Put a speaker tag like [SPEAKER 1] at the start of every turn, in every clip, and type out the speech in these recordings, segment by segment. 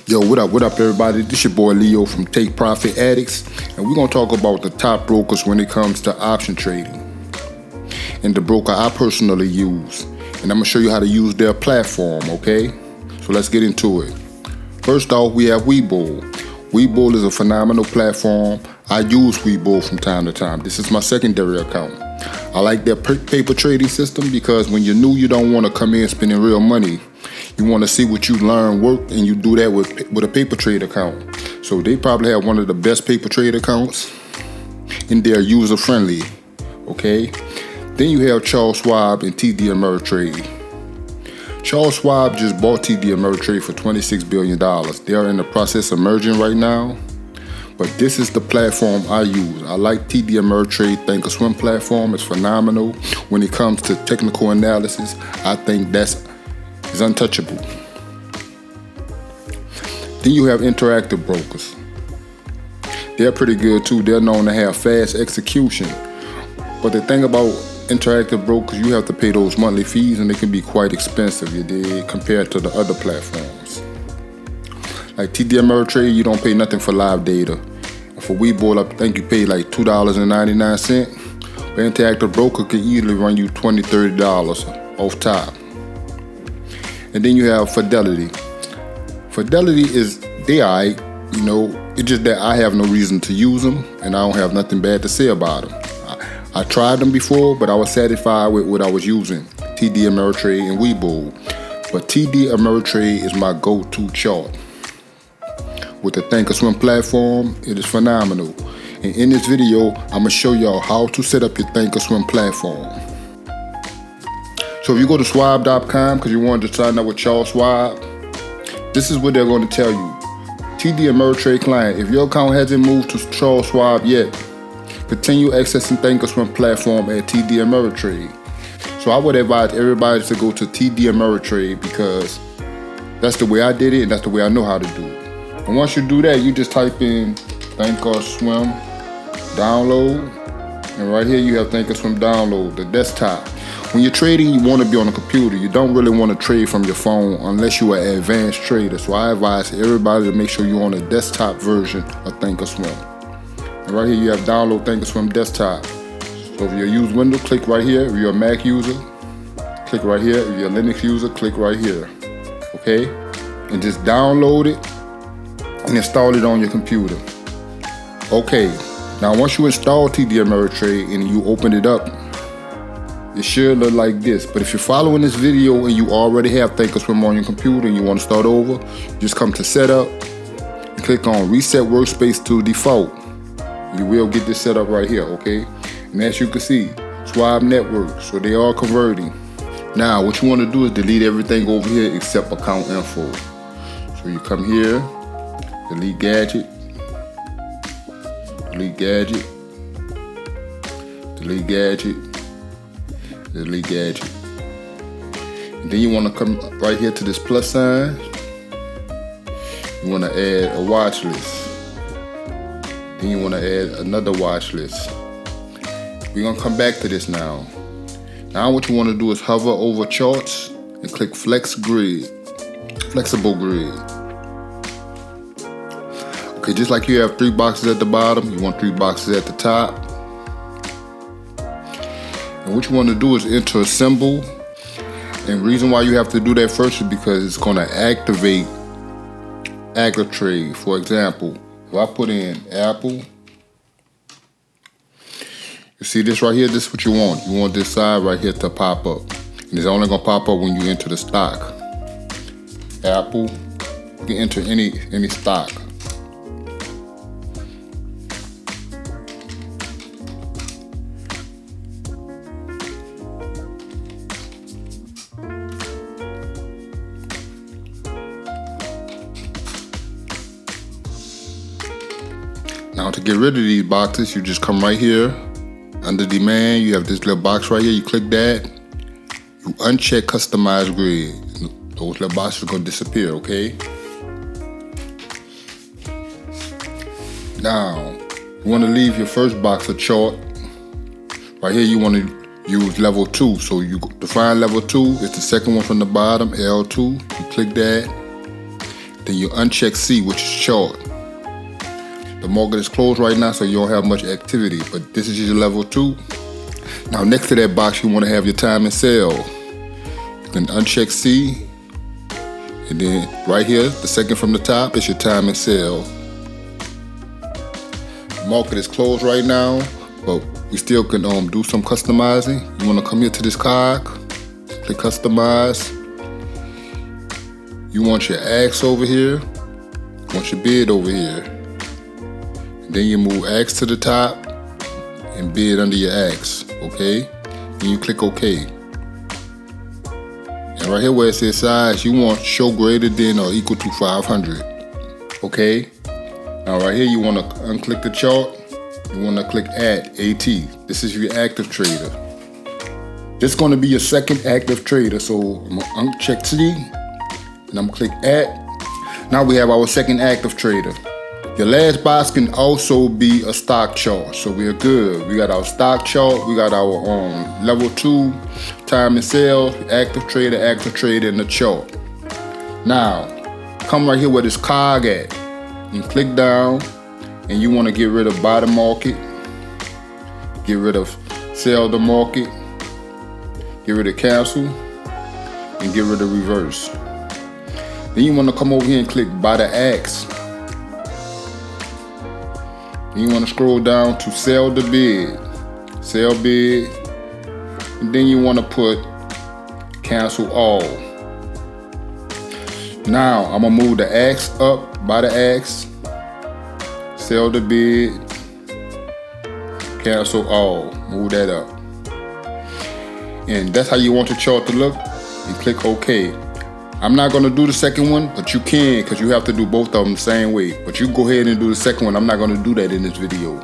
[SPEAKER 1] Yo, what up, everybody? This your boy Leo from Take Profit Addicts, and we're gonna talk about the top brokers when it comes to option trading, and the broker I personally use, and I'm gonna show you how to use their platform. Okay, so let's get into it. First off, we have Webull. Webull is a phenomenal platform. I use Webull from time to time. This is my secondary account. I like their paper trading system because when you're new, you don't want to come in spending real money. You want to see what you learn work, and you do that with a paper trade account. So they probably have one of the best paper trade accounts, and they're user friendly. Okay. Then you have Charles Schwab and TD Ameritrade. Charles Schwab just bought TD Ameritrade for $26 billion. They are in the process of merging right now. But this is the platform I use. I like TD Ameritrade Thinkorswim platform. It's phenomenal. When it comes to technical analysis, I think that's untouchable. Then you have interactive brokers. They're pretty good too. They're known to have fast execution. But the thing about interactive brokers, you have to pay those monthly fees, and they can be quite expensive, you dig, compared to the other platforms. Like TD Ameritrade, you don't pay nothing for live data. And for Webull, I think you pay like $2.99. But interactive broker can easily run you $20, $30 off top. And then you have Fidelity. Fidelity they alright, you know, it's just that I have no reason to use them, and I don't have nothing bad to say about them. I tried them before, but I was satisfied with what I was using, TD Ameritrade and Webull. But TD Ameritrade is my go-to chart. With the Thinkorswim platform, it is phenomenal. And in this video, I'm going to show y'all how to set up your Thinkorswim platform. So if you go to Schwab.com because you wanted to sign up with Charles Schwab, this is what they're going to tell you. TD Ameritrade client, if your account hasn't moved to Charles Schwab yet, continue accessing Thinkorswim platform at TD Ameritrade. So I would advise everybody to go to TD Ameritrade because that's the way I did it, and that's the way I know how to do it. And once you do that, you just type in Thinkorswim download, and right here you have Thinkorswim download, the desktop. When you're trading, you want to be on a computer. You don't really want to trade from your phone unless you're an advanced trader. So I advise everybody to make sure you're on a desktop version of Thinkorswim. And right here you have download Thinkorswim desktop. So if you use Windows, click right here. If you're a Mac user, click right here. If you're a Linux user, click right here. Okay? And just download it and install it on your computer. Okay. Now once you install TD Ameritrade and you open it up, it should look like this. But if you're following this video and you already have Thinkorswim on your computer and you want to start over, just come to Setup and click on Reset Workspace to Default. You will get this set up right here, okay? And as you can see, Schwab Network, so they are converting. Now, what you want to do is delete everything over here except account info. So you come here, delete gadget, delete gadget, delete gadget, delete gadget. And then you want to come right here to this plus sign. You want to add a watch list. Then you want to add another watch list. We're going to come back to this now. Now what you want to do is hover over charts and click flexible grid. Okay, just like you have 3 boxes at the bottom, you want 3 boxes at the top. And what you want to do is enter a symbol. And the reason why you have to do that first is because it's going to activate AgriTrade. For example, if I put in Apple, you see this right here, this is what you want. You want this side right here to pop up. And it's only gonna pop up when you enter the stock. Apple, you can enter any stock. Now to get rid of these boxes, you just come right here. Under demand, you have this little box right here. You click that. You uncheck customize grid. Those little boxes are going to disappear, okay? Now, you want to leave your first box a chart. Right here, you want to use level 2. So you define level 2. It's the second one from the bottom, L2. You click that. Then you uncheck C, which is short. The market is closed right now, so you don't have much activity, but this is your level 2. Now next to that box, you want to have your time and sell. You can uncheck C, and then right here, the second from the top, is your time and sell. The market is closed right now, but we still can do some customizing. You want to come here to this cog, click customize. You want your ask over here, you want your bid over here. Then you move ask to the top and bid under your ask, okay? Then you click OK. And right here where it says size, you want show greater than or equal to 500, okay? Now right here you want to unclick the chart. You want to click add, AT. This is your active trader. This is going to be your second active trader, so I'm going to uncheck C and I'm going to click add. Now we have our second active trader. Your last box can also be a stock chart, so we're good. We got our stock chart, we got our level 2, time and sales, active trader, and the chart. Now, come right here where this cog at, and click down, and you want to get rid of buy the market, get rid of sell the market, get rid of cancel, and get rid of reverse. Then you want to come over here and click buy the ask. Then you want to scroll down to sell the bid, sell bid, and then you want to put cancel all. Now I'm gonna move the ask up by the ask, sell the bid, cancel all, move that up. And that's how you want your chart to look, and click OK. I'm not gonna do the second one, but you can, because you have to do both of them the same way. But you go ahead and do the second one. I'm not gonna do that in this video.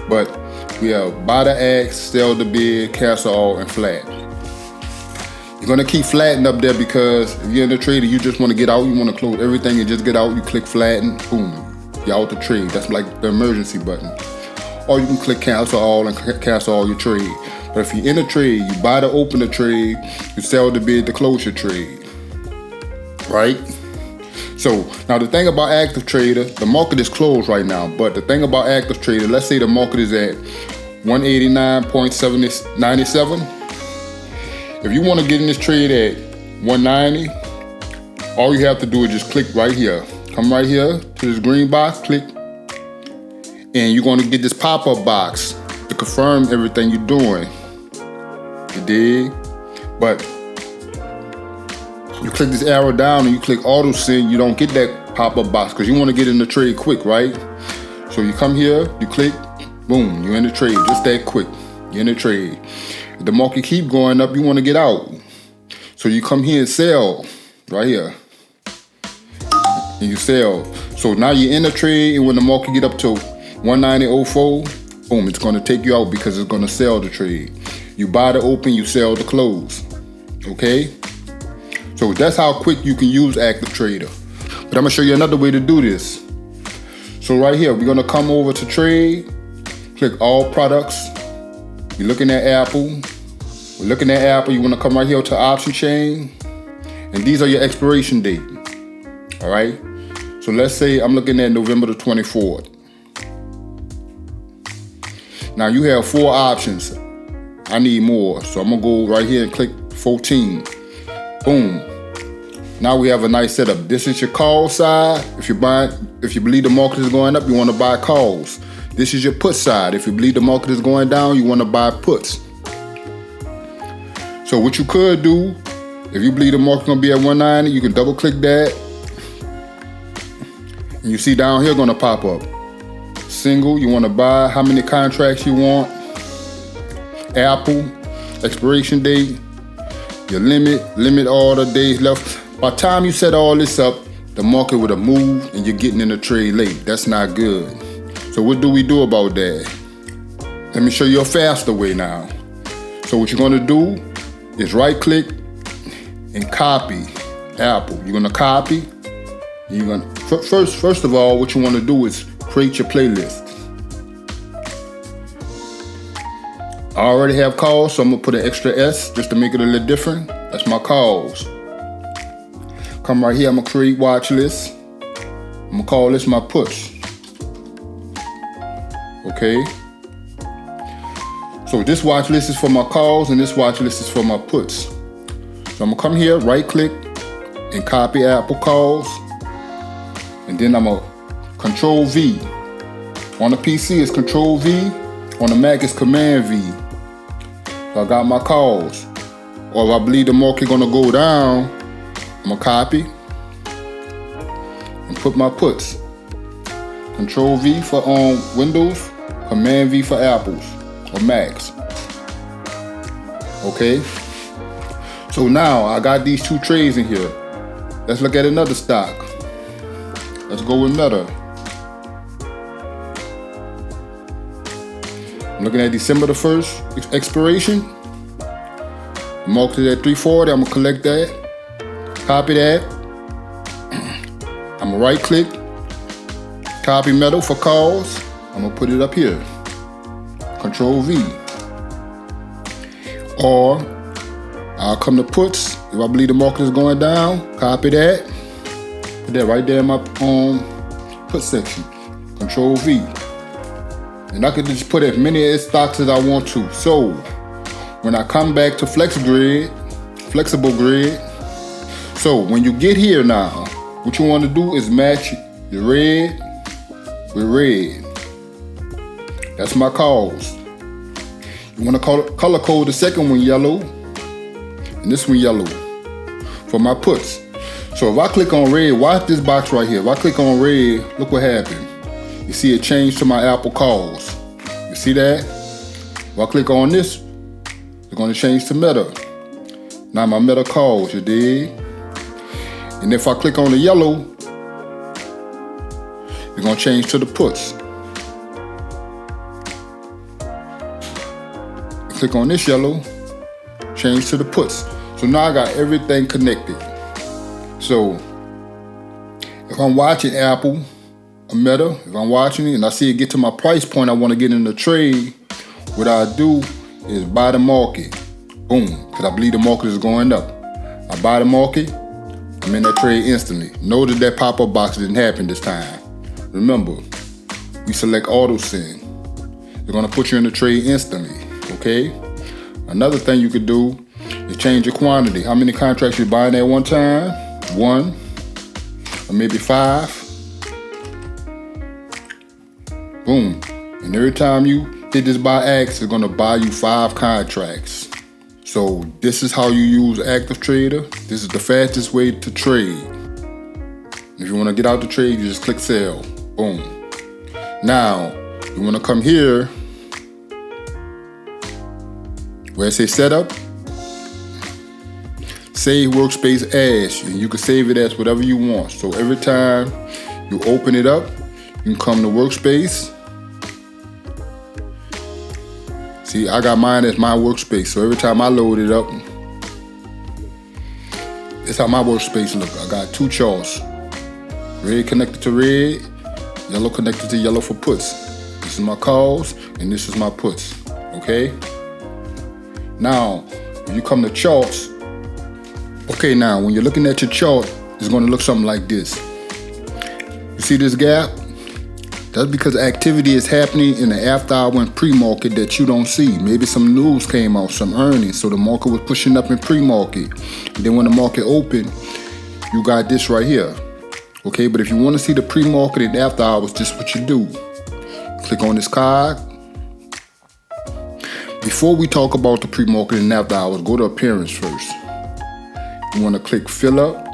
[SPEAKER 1] But we have buy the ask, sell the bid, cancel all, and flat. You're gonna keep flatten up there because if you're in the trader, you just wanna get out, you wanna close everything and just get out, you click flatten, boom, you're out the trade. That's like the emergency button. Or you can click cancel all and cancel all your trade. But if you're in a trade, you buy to open the trade, you sell the bid to close your trade. Right? So now the thing about active trader, the market is closed right now, but the thing about active trader, let's say the market is at 189.97. If you want to get in this trade at 190, all you have to do is just click right here. Come right here to this green box, click, and you're going to get this pop-up box to confirm everything you're doing. You dig? But you click this arrow down and you click auto send, you don't get that pop-up box because you want to get in the trade quick, right? So you come here, you click, boom, you're in the trade, just that quick. You're in the trade. If the market keep going up, you want to get out. So you come here and sell, right here. And you sell. So now you're in the trade, and when the market get up to 190.04, boom, it's going to take you out because it's going to sell the trade. You buy the open, you sell the close, okay? So that's how quick you can use active trader. But I'm gonna show you another way to do this. So right here, we're gonna come over to trade, click all products. You're looking at Apple. We're looking at Apple, you wanna come right here to option chain. And these are your expiration date, all right? So let's say I'm looking at November the 24th. Now you have 4 options. I need more, so I'm gonna go right here and click 14. Boom. Now we have a nice setup. This is your call side. If you believe the market is going up, you want to buy calls. This is your put side. If you believe the market is going down, you want to buy puts. So what you could do, if you believe the market is going to be at 190, you can double click that. And you see down here going to pop up. Single, you want to buy how many contracts you want. Apple, expiration date. Your limit order, days left. By the time you set all this up, the market would have moved and you're getting in the trade late. That's not good. So what do we do about that? Let me show you a faster way now. So what you're gonna do is right click and copy Apple. You're gonna copy. You're gonna first of all, what you wanna do is create your playlist. I already have calls, so I'm gonna put an extra S just to make it a little different. That's my calls. Come right here, I'm gonna create watch list. I'm gonna call this my puts. Okay. So this watch list is for my calls and this watch list is for my puts. So I'm gonna come here, right click, and copy Apple calls. And then I'm gonna Control V. On the PC it's Control V, on the Mac it's Command V. So I got my calls. Or if I believe the market gonna go down, I'm gonna copy and put my puts. Control V for Windows, Command V for Apples or Macs. Okay. So now I got these two trades in here. Let's look at another stock. Let's go with Meta. I'm looking at December the 1st expiration. The market is at 340. I'm gonna collect that. Copy that. I'm gonna right click. Copy Meta for calls. I'm gonna put it up here. Control V. Or I'll come to puts. If I believe the market is going down, copy that. Put that right there in my put section. Control V. And I can just put as many stocks as I want to. So when I come back to flexible grid. So when you get here now, what you want to do is match your red with red. That's my calls. You want to color code the second one yellow and this one yellow for my puts. So if I click on red, watch this box right here. If I click on red, look what happened. You see it changed to my Apple calls. You see that? If I click on this, it's going to change to Meta. Now my Meta calls, you dig? And if I click on the yellow, it's going to change to the puts. Click on this yellow, change to the puts. So now I got everything connected. So if I'm watching Apple or Meta, if I'm watching it and I see it get to my price point I want to get in the trade, what I do is buy the market. Boom, because I believe the market is going up. I buy the market, I'm in that trade instantly. Notice that pop-up box didn't happen this time. Remember, you select auto send. They're gonna put you in the trade instantly, okay? Another thing you could do is change your quantity. How many contracts you're buying at one time? 1, or maybe 5. Boom. And every time you hit this buy X, it's gonna buy you 5 contracts. So this is how you use Active Trader. This is the fastest way to trade. If you wanna get out the trade, you just click sell. Boom. Now, you wanna come here where it says setup. Save workspace as, and you can save it as whatever you want. So every time you open it up, you can come to workspace. See, I got mine as my workspace. So every time I load it up, it's how my workspace look. I got 2 charts. Red connected to red, yellow connected to yellow for puts. This is my calls, and this is my puts, okay? Now, when you come to charts, okay, now when you're looking at your chart, it's gonna look something like this. You see this gap? That's because activity is happening in the after hour and pre-market that you don't see. Maybe some news came out, some earnings, so the market was pushing up in pre-market. And then when the market opened, you got this right here. Okay, but if you wanna see the pre-market and after hours, just what you do. Click on this card. Before we talk about the pre-market and after hours, go to appearance first. You want to click fill up.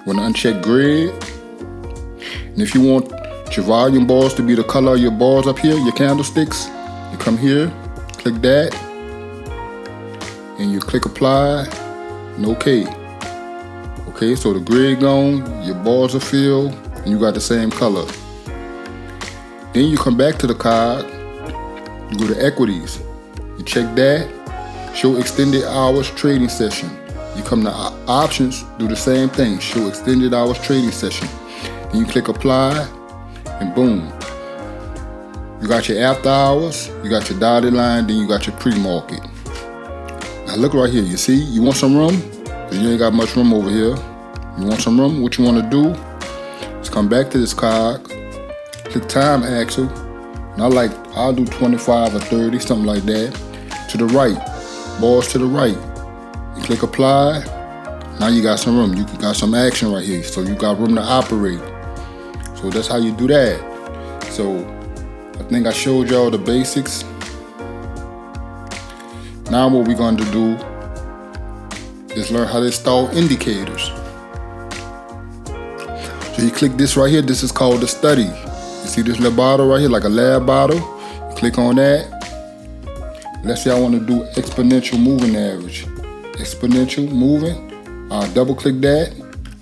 [SPEAKER 1] You want to uncheck grid. And if you want your volume bars to be the color of your bars up here, your candlesticks, you come here, click that, and you click apply and OK. Okay, so the grid gone, your bars are filled, and you got the same color. Then you come back to the card, you go to equities, you check that. Show extended hours trading session. You come to options, do the same thing. Show extended hours trading session. Then you click apply, and boom. You got your after hours, you got your dotted line, then you got your pre-market. Now look right here, you see, you want some room? Because you ain't got much room over here. You want some room? What you want to do Just come back to this cog, click time axle, and I'll do 25 or 30, something like that. To the right, bars to the right. You click apply. Now you got some room. You got some action right here. So you got room to operate. So that's how you do that. So I think I showed y'all the basics. Now what we're going to do is learn how to install indicators. So you click this right here. This is called the study. You see this little bottle right here, like a lab bottle. You click on that. Let's say I want to do exponential moving average. Exponential moving. I'll double click that.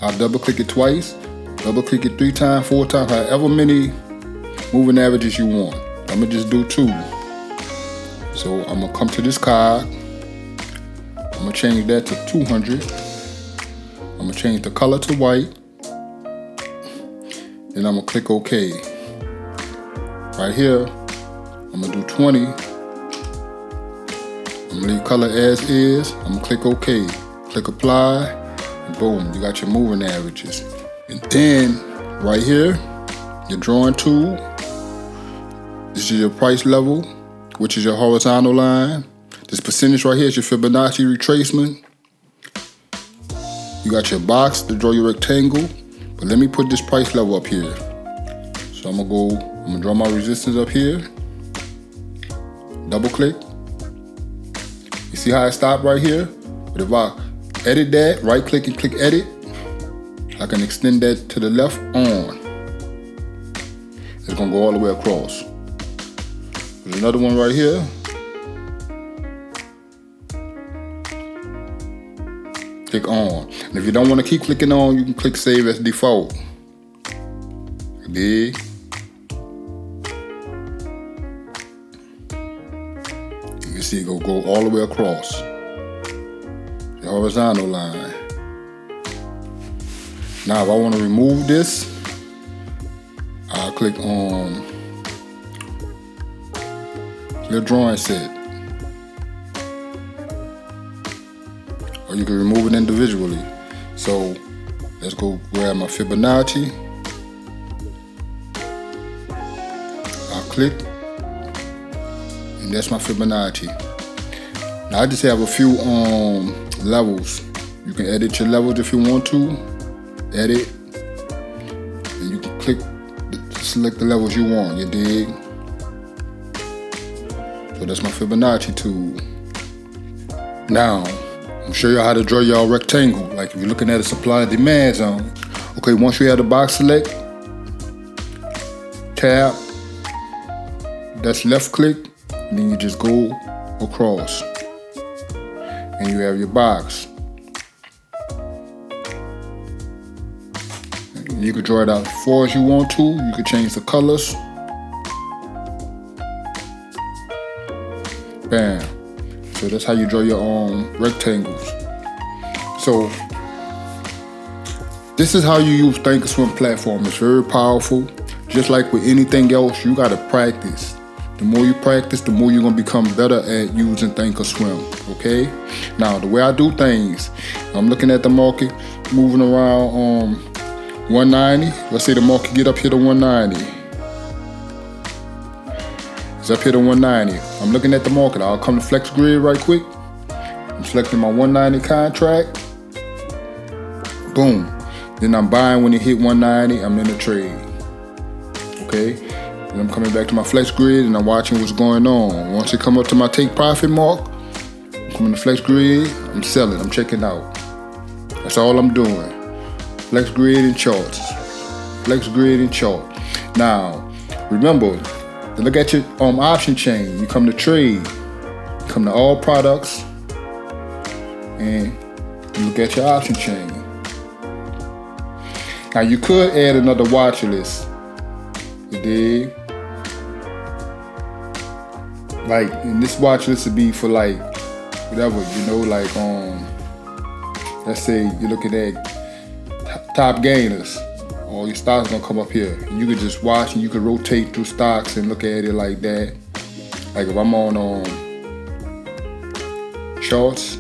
[SPEAKER 1] I'll double click it twice. Double click it 3 times, 4 times, however many moving averages you want. I'm gonna just do 2. So I'm gonna come to this card. I'm gonna change that to 200. I'm gonna change the color to white. Then I'm gonna click OK. Right here, I'm gonna do 20. I'm gonna leave color as is. I'm gonna click OK. Click apply. And boom, you got your moving averages. And then right here, your drawing tool. This is your price level, which is your horizontal line. This percentage right here is your Fibonacci retracement. You got your box to draw your rectangle, but let me put this price level up here. So I'm gonna draw my resistance up here. Double click. You see how I stopped right here? But if I edit that, right click and click edit, I can extend that to the left on. It's gonna go all the way across. There's another one right here. Click on. And if you don't want to keep clicking on, you can click save as default. Dig. You can see it go all the way across. The horizontal line. Now if I want to remove this, I'll click on the drawing set. Or you can remove it individually. So let's go grab my Fibonacci. I'll click, and that's my Fibonacci. Now I just have a few levels. You can edit your levels if you want to. Edit, and you can click to select the levels you want. You dig? So that's my Fibonacci tool. Now I'm gonna show you how to draw your rectangle. Like if you're looking at a supply and demand zone. Okay, once you have the box select, tab, that's left click, and then you just go across, and you have your box. You can draw it out as far as you want to. You can change the colors. Bam. So that's how you draw your own rectangles. So this is how you use Thinkorswim platform. It's very powerful. Just like with anything else, you gotta practice. The more you practice, the more you're gonna become better at using Thinkorswim, okay? Now, the way I do things, I'm looking at the market, moving around 190. Let's say the market get up here to 190. It's up here to 190. I'm looking at the market. I'll come to Flex Grid right quick. I'm selecting my 190 contract. Boom. Then I'm buying when it hit 190. I'm in the trade. Okay. Then I'm coming back to my Flex Grid and I'm watching what's going on. Once it come up to my take profit mark, I'm coming to Flex Grid. I'm selling. I'm checking out. That's all I'm doing. Flex Grid and charts. Flex Grid and chart. Now, remember to look at your option chain. You come to trade. You come to all products, and you look at your option chain. Now you could add another watch list. You dig? Like, and this watch list would be for like whatever, you know, like let's say you're looking at top gainers. All your stocks gonna come up here. And you can just watch and you can rotate through stocks and look at it like that. Like if I'm on charts,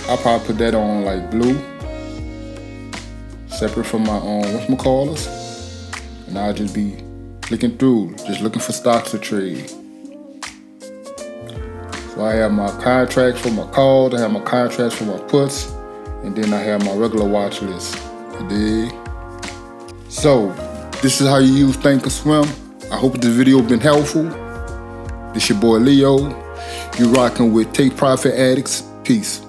[SPEAKER 1] I'll probably put that on like blue. separate from my whatchamacallits, and I'll just be flicking through, just looking for stocks to trade. So I have my contracts for my calls, I have my contracts for my puts, and then I have my regular watch list. You dig? So this is how you use Thinkorswim. I hope this video been helpful. This your boy Leo. You rocking with Take Profit Addicts. Peace.